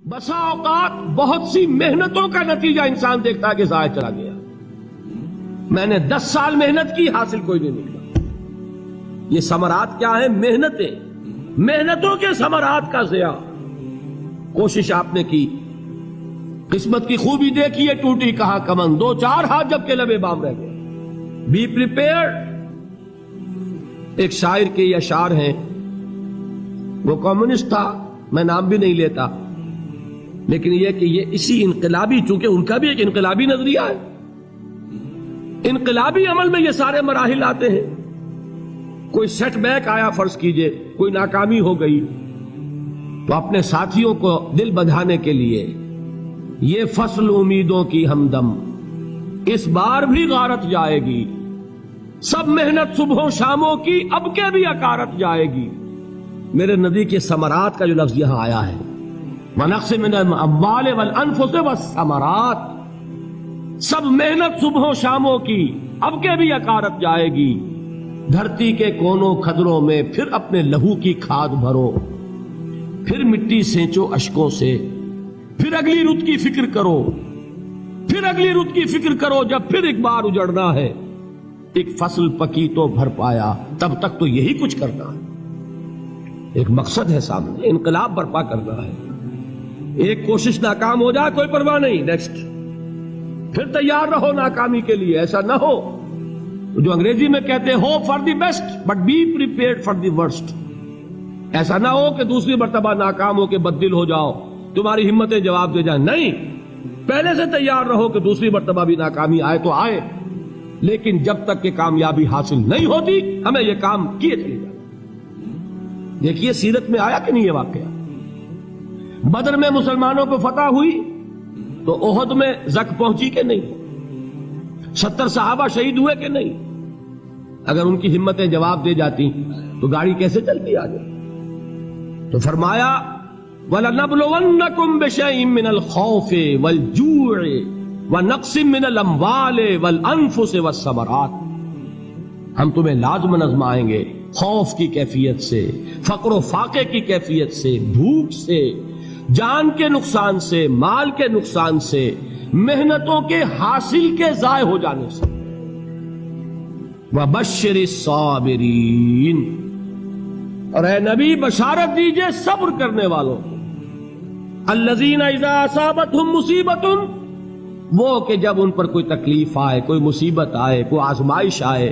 بسا اوقات بہت سی محنتوں کا نتیجہ انسان دیکھتا ہے کہ ضائع چلا گیا. میں نے 10 سال محنت کی، حاصل کوئی نہیں نکلا. یہ ثمرات کیا ہیں؟ محنتوں کے ثمرات کا ضیاع. کوشش آپ نے کی، قسمت کی خوبی دیکھی ہے، ٹوٹی کہاں کمن، 2-4 ہاتھ جب کے لبے بام رہ گئے. Be prepared. ایک شاعر کے یہ اشعار ہیں، وہ کمیونسٹ تھا، میں نام بھی نہیں لیتا، لیکن یہ کہ یہ اسی انقلابی، چونکہ ان کا بھی ایک انقلابی نظریہ ہے، انقلابی عمل میں یہ سارے مراحل آتے ہیں. کوئی سیٹ بیک آیا، فرض کیجئے کوئی ناکامی ہو گئی، تو اپنے ساتھیوں کو دل بندھانے کے لیے یہ فصل امیدوں کی ہمدم اس بار بھی غارت جائے گی، سب محنت صبحوں شاموں کی اب کے بھی اکارت جائے گی. میرے نبی کے ثمرات کا جو لفظ یہاں آیا ہے، وَنَقْصٍ مِّنَ الْأَمْوَالِ وَالْأَنفُسِ وَالثَّمَرَاتِ، سب محنت صبحوں شاموں کی اب کے بھی اکارت جائے گی. دھرتی کے کونوں کھدروں میں پھر اپنے لہو کی کھاد بھرو، پھر مٹی سینچو اشکوں سے، پھر اگلی رت کی فکر کرو، پھر اگلی رت کی فکر کرو. جب پھر ایک بار اجڑنا ہے، ایک فصل پکی تو بھر پایا، تب تک تو یہی کچھ کرنا ہے. ایک مقصد ہے سامنے، انقلاب برپا کرنا ہے. ایک کوشش ناکام ہو جائے کوئی پرواہ نہیں، نیکسٹ. پھر تیار رہو ناکامی کے لیے. ایسا نہ ہو جو انگریزی میں کہتے ہیں hope for the best but be prepared for the worst. ایسا نہ ہو کہ دوسری مرتبہ ناکام ہو کے بددل ہو جاؤ، تمہاری ہمتیں جواب دے جائیں. نہیں، پہلے سے تیار رہو کہ دوسری مرتبہ بھی ناکامی آئے تو آئے، لیکن جب تک کہ کامیابی حاصل نہیں ہوتی ہمیں یہ کام کیے چلے جائیں. دیکھیے سیرت میں آیا کہ نہیں یہ واقعہ. بدر میں مسلمانوں کو فتح ہوئی تو احد میں زک پہنچی کہ نہیں؟ 70 صحابہ شہید ہوئے کہ نہیں؟ اگر ان کی ہمتیں جواب دے جاتی تو گاڑی کیسے چلتی آگے؟ تو فرمایا وَلَنَبْلُوَنَّكُمْ بِشَيْءٍ مِّنَ الْخَوْفِ وَالْجُوعِ وَنَقْصٍ مِّنَ الْأَمْوَالِ وَالْأَنفُسِ وَالثَّمَرَاتِ. ہم تمہیں لازم آزمائیں گے، خوف کی کیفیت سے، فقر و فاقے کی کیفیت سے، بھوک سے، جان کے نقصان سے، مال کے نقصان سے، محنتوں کے حاصل کے ضائع ہو جانے سے. وَبَشِّرِ الصَّابِرِينَ، اور اے نبی بشارت دیجئے صبر کرنے والوں کو. الَّذِينَ إِذَا أَصَابَتْهُمْ مُصِيبَةٌ، وہ کہ جب ان پر کوئی تکلیف آئے، کوئی مصیبت آئے، کوئی آزمائش آئے،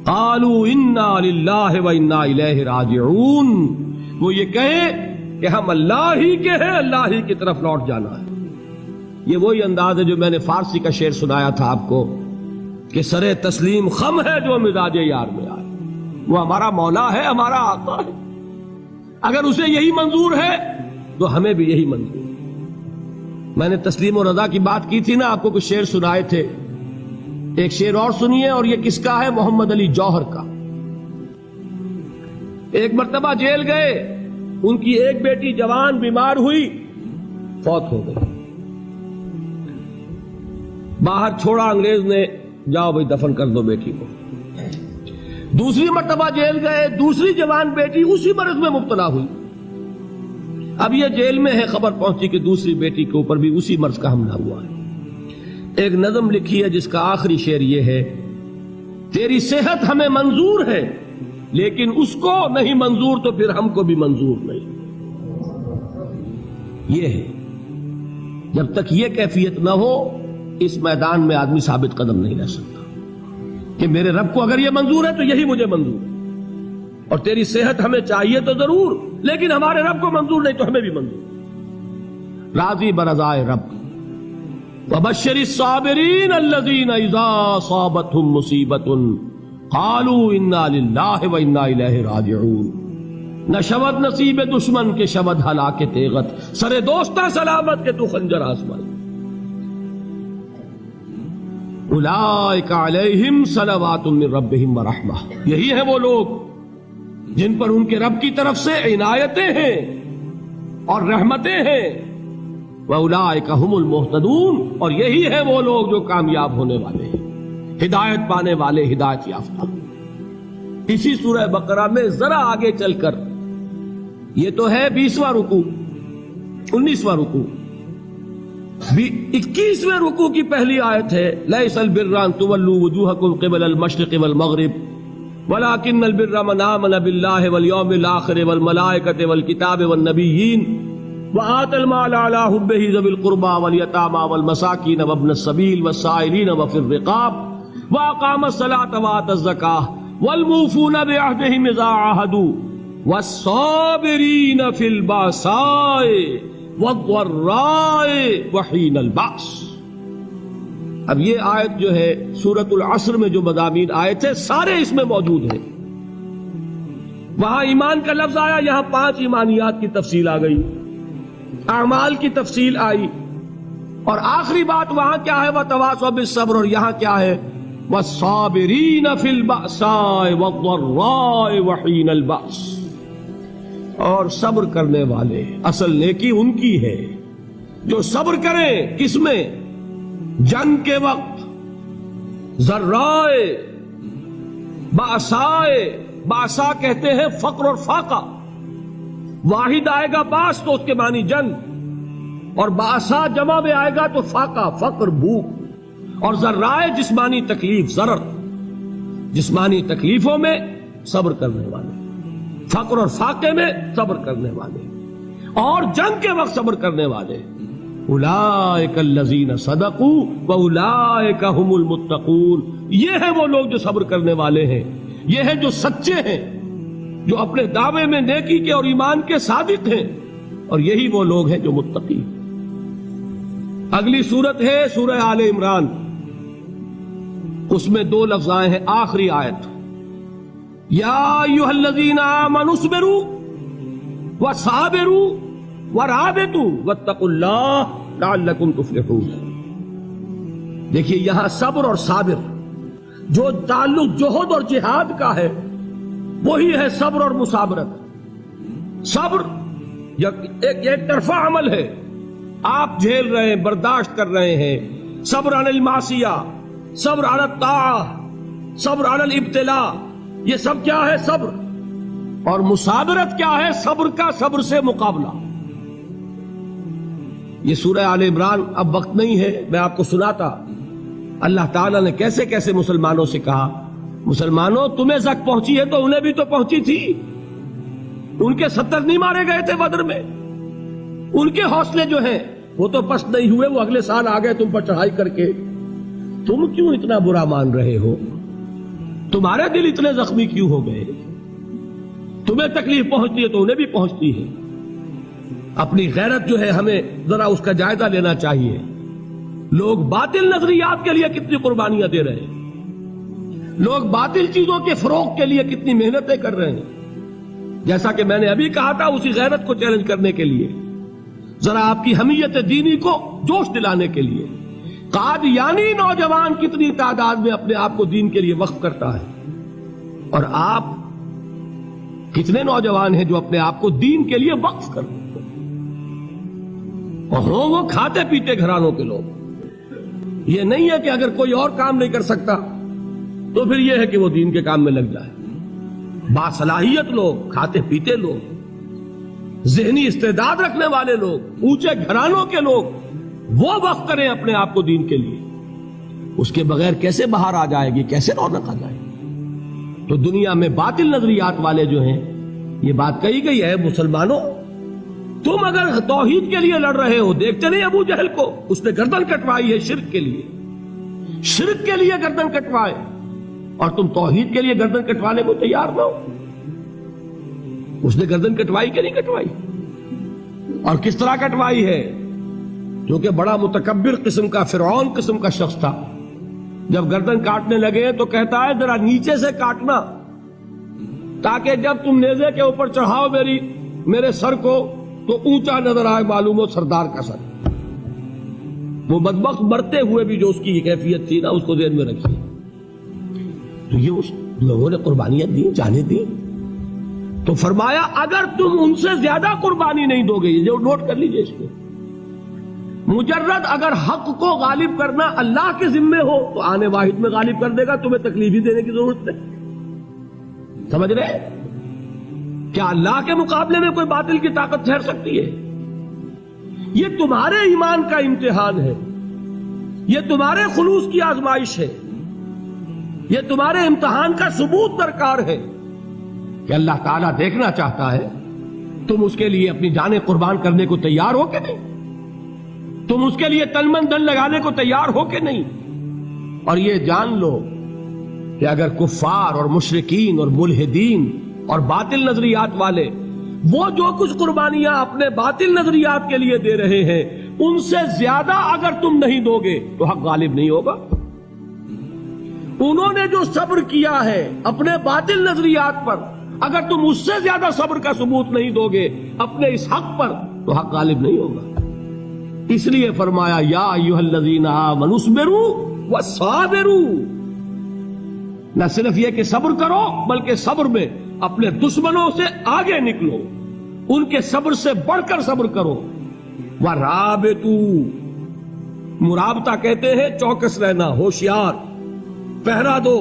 قالوا انا للہ وانا الیہ راجعون، وہ یہ کہیں کہ ہم اللہ ہی کے ہیں، اللہ ہی کی طرف لوٹ جانا ہے. یہ وہی انداز ہے جو میں نے فارسی کا شعر سنایا تھا آپ کو کہ سرے تسلیم خم ہے جو مزاج یار میں آئے. وہ ہمارا مولا ہے، ہمارا آقا ہے. اگر اسے یہی منظور ہے تو ہمیں بھی یہی منظور ہے. میں نے تسلیم و رضا کی بات کی تھی نا، آپ کو کچھ شعر سنائے تھے. ایک شعر اور سنیے، اور یہ کس کا ہے؟ محمد علی جوہر کا. ایک مرتبہ جیل گئے، ان کی ایک بیٹی جوان بیمار ہوئی، فوت ہو گئی. باہر چھوڑا انگریز نے، جاؤ بھائی دفن کر دو بیٹی کو. دوسری مرتبہ جیل گئے، دوسری جوان بیٹی اسی مرض میں مبتلا ہوئی. اب یہ جیل میں ہے، خبر پہنچی کہ دوسری بیٹی کے اوپر بھی اسی مرض کا حملہ ہوا ہے. ایک نظم لکھی ہے جس کا آخری شعر یہ ہے، تیری صحت ہمیں منظور ہے لیکن اس کو نہیں منظور تو پھر ہم کو بھی منظور نہیں. یہ ہے، جب تک یہ کیفیت نہ ہو اس میدان میں آدمی ثابت قدم نہیں رہ سکتا کہ میرے رب کو اگر یہ منظور ہے تو یہی مجھے منظور ہے، اور تیری صحت ہمیں چاہیے تو ضرور، لیکن ہمارے رب کو منظور نہیں تو ہمیں بھی منظور. راضی برضائے رب. وَبَشِّرِ الصَّابِرِينَ الَّذِينَ إِذَا أَصَابَتْهُمْ مُصِيبَةٌ قَالُوا إِنَّا لِلَّهِ وَإِنَّا إِلَيْهِ رَاجِعُونَ. نہ شود نصیب دشمن کے شود ہلاک تیغت، سر دوستہ سلامت کے تو خنجر آزمائی. أُولَئِكَ عَلَيْهِمْ صَلَوَاتٌ مِّن رَّبِّهِمْ وَرَحْمَةٌ، یہی ہیں وہ لوگ جن پر ان کے رب کی طرف سے عنایتیں ہیں اور رحمتیں ہیں. وَأُولَئِكَ هُمُ الْمُهْتَدُونَ، اور یہی ہے وہ لوگ جو کامیاب ہونے والے ہیں، ہدایت پانے والے، ہدایت یافتہ. اسی سورہ بقرہ میں ذرا آگے چل کر، یہ تو ہے 20واں رکوع، 19واں رکوع. 21ویں رکوع کی پہلی آیت ہے لیس البر ان تولوا وجوهکم قبل المشرق والمغرب ولكن البر من آمن بالله واليوم الآخر والملائكة والكتاب والنبيين وآتى المال على حبه ذوي القربى واليتامى والمساكين وابن السبيل والسائلين وفي الرقاب وأقام الصلاة وآتى الزكاة والموفون بعهدهم إذا عاهدوا والصابرين في البأساء والضراء وحين البأس. اب یہ آیت جو ہے سورۃ العصر میں جو مضامین آئے تھے سارے اس میں موجود ہیں. وہاں ایمان کا لفظ آیا، یہاں 5 ایمانیات کی تفصیل آ گئی، اعمال کی تفصیل آئی، اور آخری بات وہاں کیا ہے وتواصوا بالصبر، اور یہاں کیا ہے والصابرین فی البأساء والضراء وحین البأس. اور صبر کرنے والے، اصل نیکی ان کی ہے جو صبر کریں. کس میں؟ جنگ کے وقت. ذرائے بأسائے، بأسا کہتے ہیں فقر اور فاقہ. واحد آئے گا باس تو اس کے معنی جنگ، اور بأسا جمع میں آئے گا تو فاقہ فقر بھوک. اور ذرائے جسمانی تکلیف، ضرر جسمانی تکلیفوں میں صبر کرنے والے، فقر اور فاقے میں صبر کرنے والے، اور جنگ کے وقت صبر کرنے والے. اولئک الذین صدقوا واولئک هم المتقون. یہ ہیں وہ لوگ جو صبر کرنے والے ہیں، یہ ہیں جو سچے ہیں، جو اپنے دعوے میں نیکی کے اور ایمان کے صادق ہیں، اور یہی وہ لوگ ہیں جو متقی. اگلی سورت ہے سورہ آل عمران. اس میں 2 لفظ آئے ہیں آخری آیت، یا ایھا الذین آمنوا اصبروا وصابروا ورابطوا واتقوا اللہ لعلکم تفلحون. دیکھیے یہاں صبر اور صابر جو تعلق جہد اور جہاد کا ہے وہی ہے صبر اور مصابرت. صبر ایک طرفہ عمل ہے، آپ جھیل رہے ہیں، برداشت کر رہے ہیں. صبر عن المعصیہ، صبر عن الطاعہ، صبر عن الابتلاء، یہ سب کیا ہے؟ صبر. اور مصابرت کیا ہے؟ صبر کا صبر سے مقابلہ. یہ سورہ آل عمران اب وقت نہیں ہے، میں آپ کو سناتا اللہ تعالیٰ نے کیسے کیسے مسلمانوں سے کہا. مسلمانوں تمہیں زک پہنچی ہے تو انہیں بھی تو پہنچی تھی. ان کے 70 نہیں مارے گئے تھے بدر میں؟ ان کے حوصلے جو ہیں وہ تو پست نہیں ہوئے، وہ اگلے سال آ گئے تم پر چڑھائی کر کے. تم کیوں اتنا برا مان رہے ہو؟ تمہارے دل اتنے زخمی کیوں ہو گئے؟ تمہیں تکلیف پہنچتی ہے تو انہیں بھی پہنچتی ہے. اپنی غیرت جو ہے ہمیں ذرا اس کا جائزہ لینا چاہیے. لوگ باطل نظریات کے لیے کتنی قربانیاں دے رہے ہیں، لوگ باطل چیزوں کے فروغ کے لیے کتنی محنتیں کر رہے ہیں. جیسا کہ میں نے ابھی کہا تھا، اسی غیرت کو چیلنج کرنے کے لیے، ذرا آپ کی حمیت دینی کو جوش دلانے کے لیے. قادیانی نوجوان کتنی تعداد میں اپنے آپ کو دین کے لیے وقف کرتا ہے، اور آپ کتنے نوجوان ہیں جو اپنے آپ کو دین کے لیے وقف کر رہے ہیں، اور ہوں وہ کھاتے پیتے گھرانوں کے لوگ. یہ نہیں ہے کہ اگر کوئی اور کام نہیں کر سکتا تو پھر یہ ہے کہ وہ دین کے کام میں لگ جائے. باصلاحیت لوگ، کھاتے پیتے لوگ، ذہنی استعداد رکھنے والے لوگ، اونچے گھرانوں کے لوگ، وہ وقف کریں اپنے آپ کو دین کے لیے. اس کے بغیر کیسے باہر آ جائے گی، کیسے رونق آ جائے گی؟ تو دنیا میں باطل نظریات والے جو ہیں، یہ بات کہی گئی ہے مسلمانوں تم اگر توحید کے لیے لڑ رہے ہو، دیکھتے نہیں ابو جہل کو، اس نے گردن کٹوائی ہے شرک کے لیے، شرک کے لیے گردن کٹوائے، اور تم توحید کے لیے گردن کٹوانے کو تیار نہ ہو. اس نے گردن کٹوائی کہ نہیں کٹوائی؟ اور کس طرح کٹوائی ہے؟ کیونکہ بڑا متکبر قسم کا، فرعون قسم کا شخص تھا. جب گردن کاٹنے لگے تو کہتا ہے ذرا نیچے سے کاٹنا، تاکہ جب تم نیزے کے اوپر چڑھاؤ میرے سر کو تو اونچا نظر آئے، معلوم ہو سردار کا سر. وہ بدبخت مرتے ہوئے بھی جو اس کی کیفیت تھی نا، اس کو ذہن میں رکھیے. تو یہ اس لوگوں نے قربانیاں دی، جانے دی. تو فرمایا اگر تم ان سے زیادہ قربانی نہیں دو گے، یہ نوٹ کر لیجئے اس کو، مجرد اگر حق کو غالب کرنا اللہ کے ذمے ہو تو آنے واحد میں غالب کر دے گا، تمہیں تکلیف ہی دینے کی ضرورت نہیں. سمجھ رہے؟ کیا اللہ کے مقابلے میں کوئی باطل کی طاقت ٹھہر سکتی ہے؟ یہ تمہارے ایمان کا امتحان ہے، یہ تمہارے خلوص کی آزمائش ہے، یہ تمہارے امتحان کا ثبوت درکار ہے کہ اللہ تعالیٰ دیکھنا چاہتا ہے تم اس کے لیے اپنی جانیں قربان کرنے کو تیار ہو کہ نہیں، تم اس کے لیے تن من دھن لگانے کو تیار ہو کہ نہیں۔ اور یہ جان لو کہ اگر کفار اور مشرکین اور ملحدین اور باطل نظریات والے وہ جو کچھ قربانیاں اپنے باطل نظریات کے لیے دے رہے ہیں ان سے زیادہ اگر تم نہیں دو گے تو حق غالب نہیں ہوگا۔ انہوں نے جو صبر کیا ہے اپنے باطل نظریات پر، اگر تم اس سے زیادہ صبر کا ثبوت نہیں دو گے اپنے اس حق پر تو حق غالب نہیں ہوگا۔ اس لیے فرمایا یا ایھا الذین آمنوا اصبروا وصابروا، نہ صرف یہ کہ صبر کرو بلکہ صبر میں اپنے دشمنوں سے آگے نکلو، ان کے صبر سے بڑھ کر صبر کرو۔ ورابطوا، مرابطہ کہتے ہیں چوکس رہنا، ہوشیار، پہرا دو،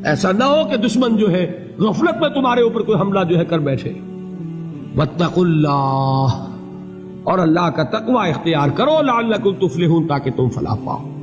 ایسا نہ ہو کہ دشمن جو ہے غفلت میں تمہارے اوپر کوئی حملہ جو ہے کر بیٹھے۔ واتقوا اللہ، اور اللہ کا تقوی اختیار کرو، لعلکم تفلحون، تاکہ تم فلاح پاؤ۔